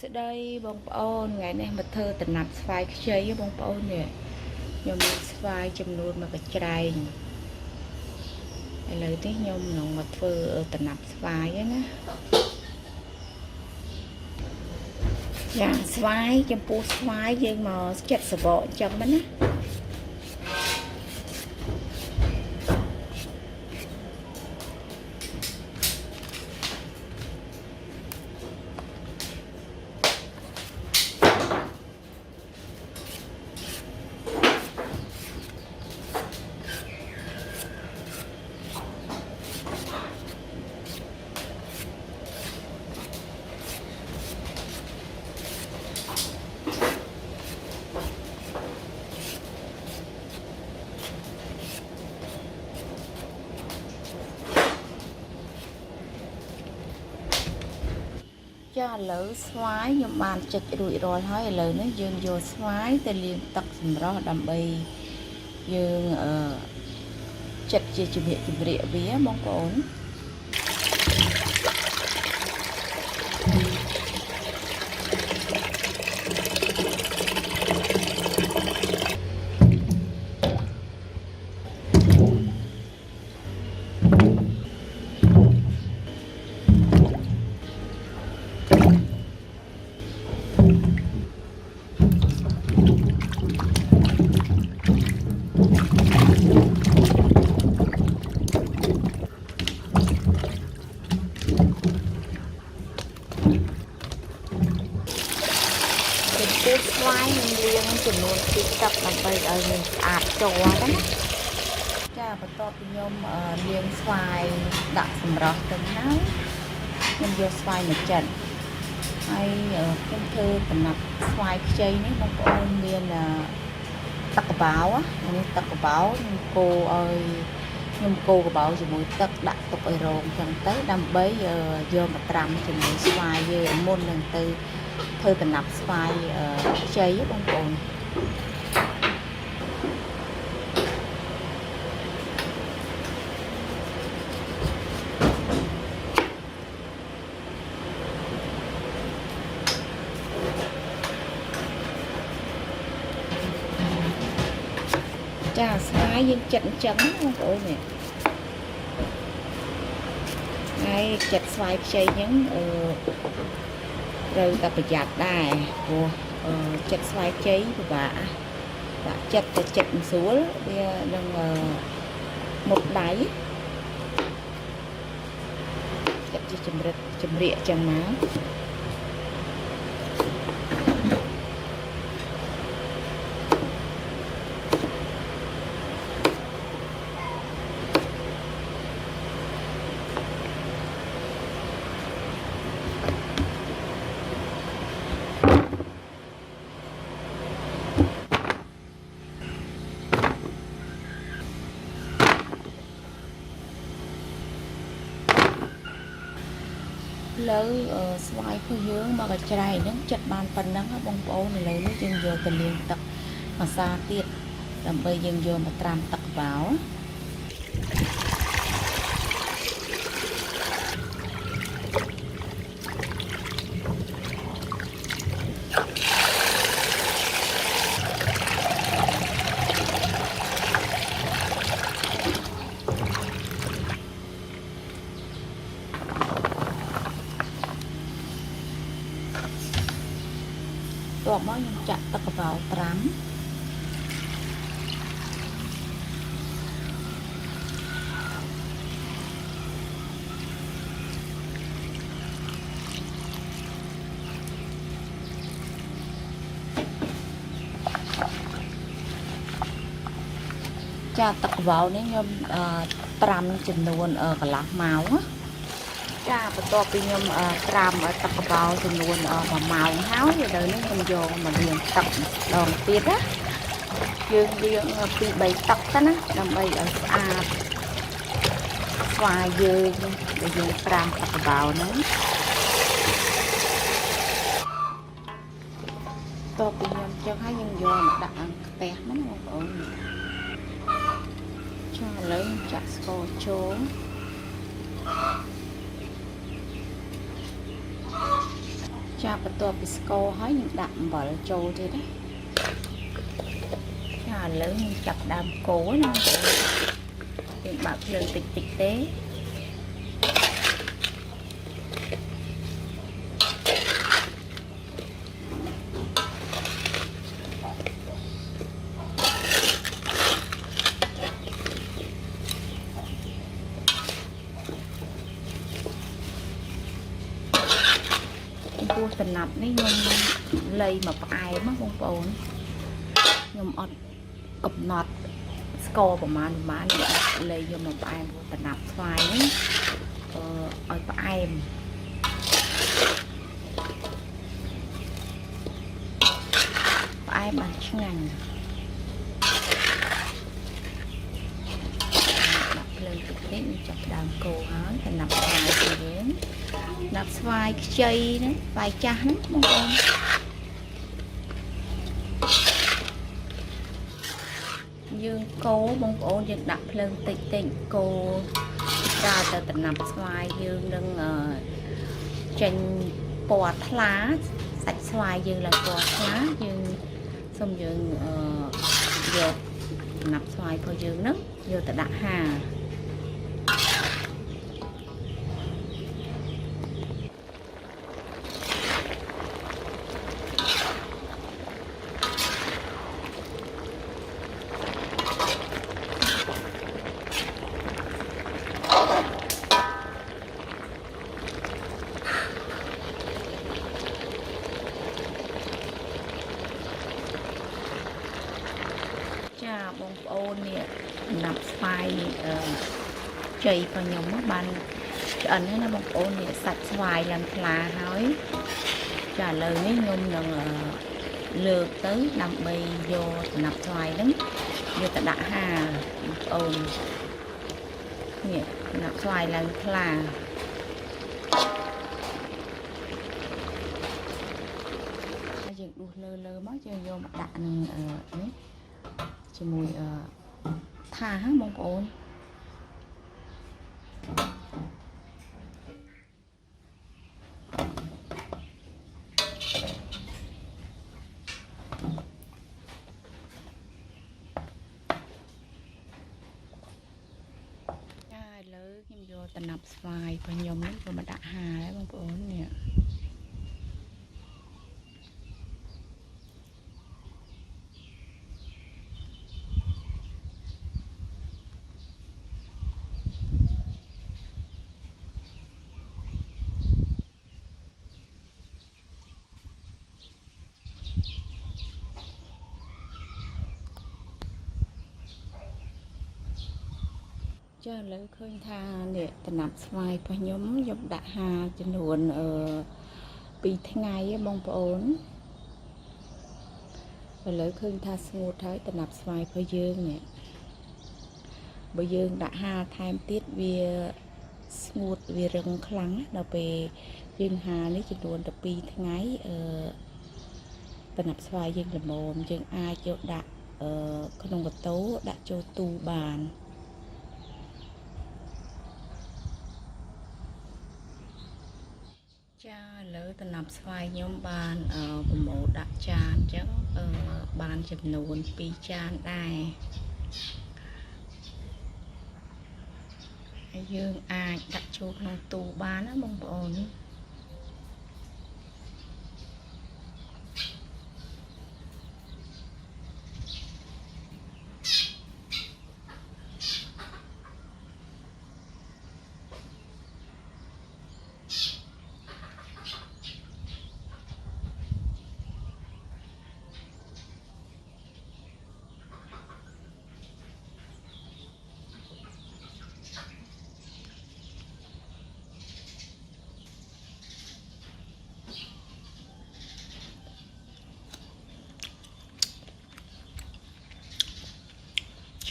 ស្ដីបងប្អូនថ្ងៃនេះមកធ្វើដំណាប់ស្វាយខ្ចីបងប្អូននេះខ្ញុំមានស្វាយចំនួនមួយកញ្ច្រែងឥឡូវនេះខ្ញុំនឹងមកធ្វើដំណាប់ស្វាយណាយ៉ាងស្វាយចំពោះស្វាយយើងមកចិតសបកអញ្ចឹងណាចាឥឡូវស្វាយខ្ញុំបានចិច្ចរួចរាល់ហើយឥឡូវនេះយើងយកស្វាយទៅលាងទឹកសម្រស់ដើម្បីយើងចិច្ចជាជំរាកវាបងប្អូនពេលស្វាយនឹងលាងចំនួន2ទឹកដើម្បីឲ្យវាស្អាតចូលណាចាបន្ទាប់ពីខ្ញុំលាងស្វាយដាក់សម្រស់ទៅហើយខ្ញុំយកស្វាយមកចិនហើយខ្ញុំធ្វើដំណាប់ស្វាយខ្ចីនេះបងប្អូនមានទឹកកបោនេះទឹកកបោខ្ញុំកូរឲ្យខ្ញុំកូរកបោជាមួយទឹកដាក់ទុកឲ្យរងចឹងទៅដើម្បីយកមកត្រាំជាមួយស្វាយយើងមុននឹងទៅធ្វើដំណាប់ស្វាយខ្ចីបងប្អូនចាស្វាយយើងចិតអញ្ចឹងបងប្អូននេះហើយចិតស្វាយខ្ចីអញ្ចឹងត្រូវតែប្រយ័ត្នដែរព្រោះចិត្តស្វាយខ្ចីពិបាកដាក់ចិត្តទៅចិត្តមិនស្រួលវានឹងមុតដៃចិត្តជាចម្រាកចឹងណាលើស្វាយរបស់យើងមកកញ្ច្រែងហ្នឹងចិត្តបានប៉ុណ្ណឹងបងប្អូនឥឡូវនេះយើងយកទៅលាងទឹកម្សៅទៀតដើម្បីយើងយកមកត្រាំទឹកកបោតបមកខ្ញុំចាក់ទឹកកបោត្រាំចាទឹកកបោនេះខ្ញុំត្រាំចំនួនកន្លះម៉ោងចាបន្ទាប់ពីខ្ញុំត្រាំទឹកកបោចំនួន1ម៉ោងហើយឥឡូវនេះខ្ញុំយកមកលាងទឹកម្ដងទៀតណាយើងលាងពី3ទឹកទៅណាដើម្បីឲ្យស្អាតស្វាយយើងដែលយើងត្រាំទឹកកបោហ្នឹងបន្ទាប់ពីខ្ញុំចឹងហើយយើងយកមកដាក់ក្នុងខ្ទះហ្នឹងបងប្អូនចាឥឡូវចាក់ស្ករចូល cha bắt đầu bị sco hỏi những đạm bỏ trâu thế đấy cha lớn chặt đam cố nó những bạc lên tịch tịch tế tình nạp đấy nhung lây mà ai mất không bồn nhung ọt cặp nọt score của má lây vô mà ai tình nạp xoài ấy ở ai mà ngành nạp lên thực tế như chọc đàn cô hả tình nạp xoài thì đến nạp xoài chay đó vài chán không con dương cố bông ổ dương đặt lên tịch tịnh cô ra từ tình nạp xoài dương đừng tranh bọt lá sạch xoài dương là bọt lá dương xong dương vô nạp xoài thôi dương nước vô từ đặt hà bông ôn nè nạp xoài chày vào nhóm bàn ẩn hay là bông ôn nè sạch xoài làm là hỏi trả lời mấy nhung là lượt tới nằm bì vô nạp xoài lắm vô ta đã hà ôn nè nạp xoài làm là dựng đuôi lơ mất cho vô mặt đạn ấy chỉ mùi thà hát mong ổn lớn nhưng vô tình nạp xoài và nhom nước rồi mà đặt hà đấy mong ổn nè cho lấy khơi tha để tình nạp xoài và nhóm dòng đã hà trên nguồn bị thế ngày bông ổn và lấy khơi tha smooth thái tình nạp xoài và dương nè bây giờ đã hà tham tiết về smooth về rừng kháng là về dương hà lấy trên nguồn tập bị thế ngày tình nạp xoài dương là mồm dương ai cho đã không có tố đã cho tu bàn cha lỡ tình nạp xoài nhóm bàn mổ đặt tràn chứ bàn chụp nôn pi tràn đài dương ai đặt chỗក្នុងtủ bán áបងប្អូន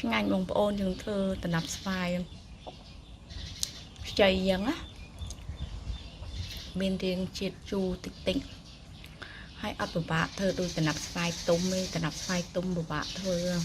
ngày mùng ôn dương thơ tình nạp xoài chày dân á bên riêng chiết chu tịch tịnh hay ấp bạc thơ đôi tình nạp xoài tôm tình nạp xoài tôm bạc thơ